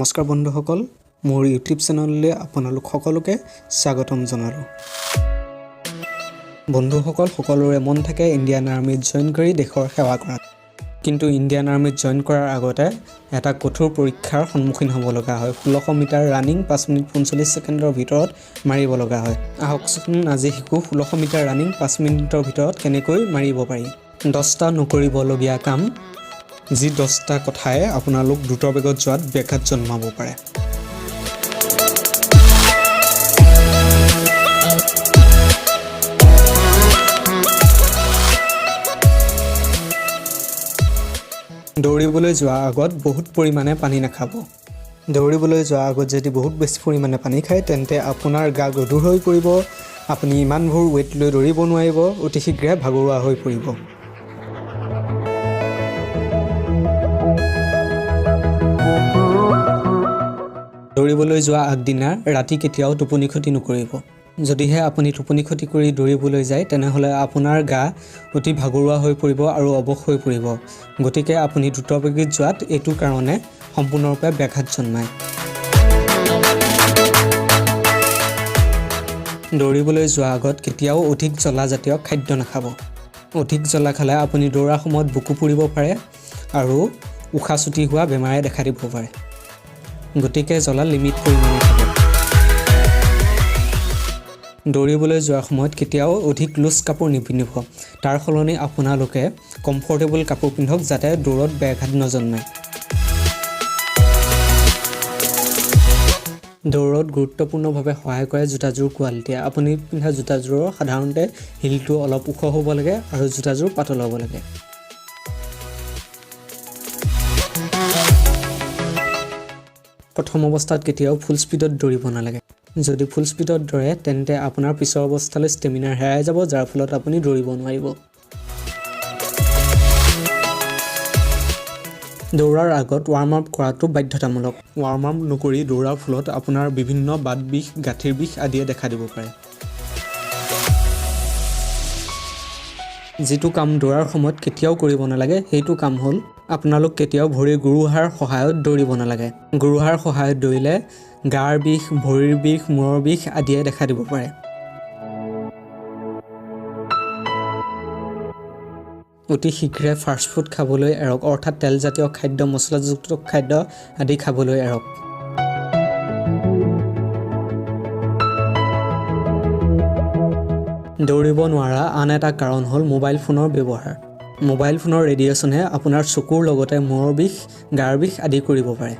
নমস্কাৰ বন্ধুসকল, মোৰ ইউটিউব চেনেললৈ আপোনালোক সকলোকে স্বাগতম জনালোঁ। বন্ধুসকল, সকলোৰে মন থাকে ইণ্ডিয়ান আৰ্মিত জইন কৰি দেশৰ সেৱা কৰাত। কিন্তু ইণ্ডিয়ান আৰ্মিত জইন কৰাৰ আগতে এটা কঠোৰ পৰীক্ষাৰ সন্মুখীন হ'ব লগা হয়। 1600 মিটাৰ ৰানিং 5 মিনিট 45 ছেকেণ্ডৰ ভিতৰত মাৰিব লগা হয়। আহকচোন আজি শিকোঁ 1600 মিটাৰ ৰানিং 5 মিনিটৰ ভিতৰত কেনেকৈ মাৰিব পাৰি। 10টা নকৰিবলগীয়া কাম, যি 10টা কথাই আপোনালোক দ্ৰুত বেগত যোৱাত ব্যাঘাত জন্মাব পাৰে। দৌৰিবলৈ যোৱাৰ আগত বহুত পৰিমাণে পানী নাখাব। দৌৰিবলৈ যোৱাৰ আগত যদি বহুত বেছি পৰিমাণে পানী খায় তেন্তে আপোনাৰ গা গধুৰ হৈ পৰিব। আপুনি ইমানবোৰ ৱেইট লৈ দৌৰিব নোৱাৰিব, অতি শীঘ্ৰে ভাগৰুৱা হৈ পৰিব। দৌৰিবলৈ যোৱা আগদিনা ৰাতি কেতিয়াও টোপনি ক্ষতি নকৰিব। যদিহে আপুনি টোপনি ক্ষতি কৰি দৌৰিবলৈ যায় তেনেহ'লে আপোনাৰ গা অতি ভাগৰুৱা হৈ পৰিব আৰু অৱস হৈ পৰিব। গতিকে আপুনি দ্ৰুতবেগত যোৱাত এইটো কাৰণে সম্পূৰ্ণৰূপে ব্যাঘাত জন্মায়। দৌৰিবলৈ যোৱাৰ আগত কেতিয়াও অধিক জ্বলাজাতীয় খাদ্য নাখাব। অধিক জ্বলা খালে আপুনি দৌৰাৰ সময়ত বুকু পুৰিব পাৰে আৰু উশাহ চুটি হোৱা বেমাৰে দেখা দিব পাৰে। গতিকে জ্বলা লিমিট পৰিমাণে খাব। দৌৰিবলৈ যোৱাৰ সময়ত কেতিয়াও অধিক লুজ কাপোৰ নিপিন্ধিব। তাৰ সলনি আপোনালোকে কমফৰ্টেবল কাপোৰ পিন্ধক যাতে দৌৰত ব্যাঘাত নজন্মায়। দৌৰত গুৰুত্বপূৰ্ণভাৱে সহায় কৰে জোতাযোৰ কোৱালিটিয়ে। আপুনি পিন্ধা জোতাযোৰৰ সাধাৰণতে হিলটো অলপ ওখ হ'ব লাগে আৰু জোতাযোৰ পাতল হ'ব লাগে। প্ৰথম অৱস্থাত কেতিয়াও ফুল স্পীডত দৌৰিব নালাগে। যদি ফুল স্পীডত দৌৰে তেন্তে আপোনাৰ পিছৰ অৱস্থালৈ ষ্টেমিনা হেৰাই যাব, যাৰ ফলত আপুনি দৌৰিব নোৱাৰিব। দৌৰাৰ আগত ৱাৰ্ম আপ কৰাটো বাধ্যতামূলক। ৱাৰ্ম আপ নকৰি দৌৰাৰ ফলত আপোনাৰ বিভিন্ন বাত বিষ, গাঁঠিৰ বিষ আদিয়ে দেখা দিব পাৰে। যিটো কাম দৌৰাৰ সময়ত কেতিয়াও কৰিব নালাগে সেইটো কাম হ'ল আপোনালোক কেতিয়াও ভৰিৰ গুৰুহাৰ সহায়ত দৌৰিব নালাগে। গুৰুহাৰ সহায়ত দৌৰিলে গাৰ বিষ, ভৰিৰ বিষ, মূৰৰ বিষ আদিয়ে দেখা দিব পাৰে। অতি শীঘ্ৰে ফাষ্ট ফুড খাবলৈ এৰক, অৰ্থাৎ তেলজাতীয় খাদ্য, মছলাযুক্ত খাদ্য আদি খাবলৈ এৰক। দৌৰিব নোৱাৰা আন এটা কাৰণ হ'ল মোবাইল ফোনৰ ব্যৱহাৰ। মোবাইল ফোনৰ ৰেডিয়েশ্যনে আপোনাৰ চকুৰ লগতে মূৰৰ বিষ, গাৰ বিষ আদি কৰিব পাৰে।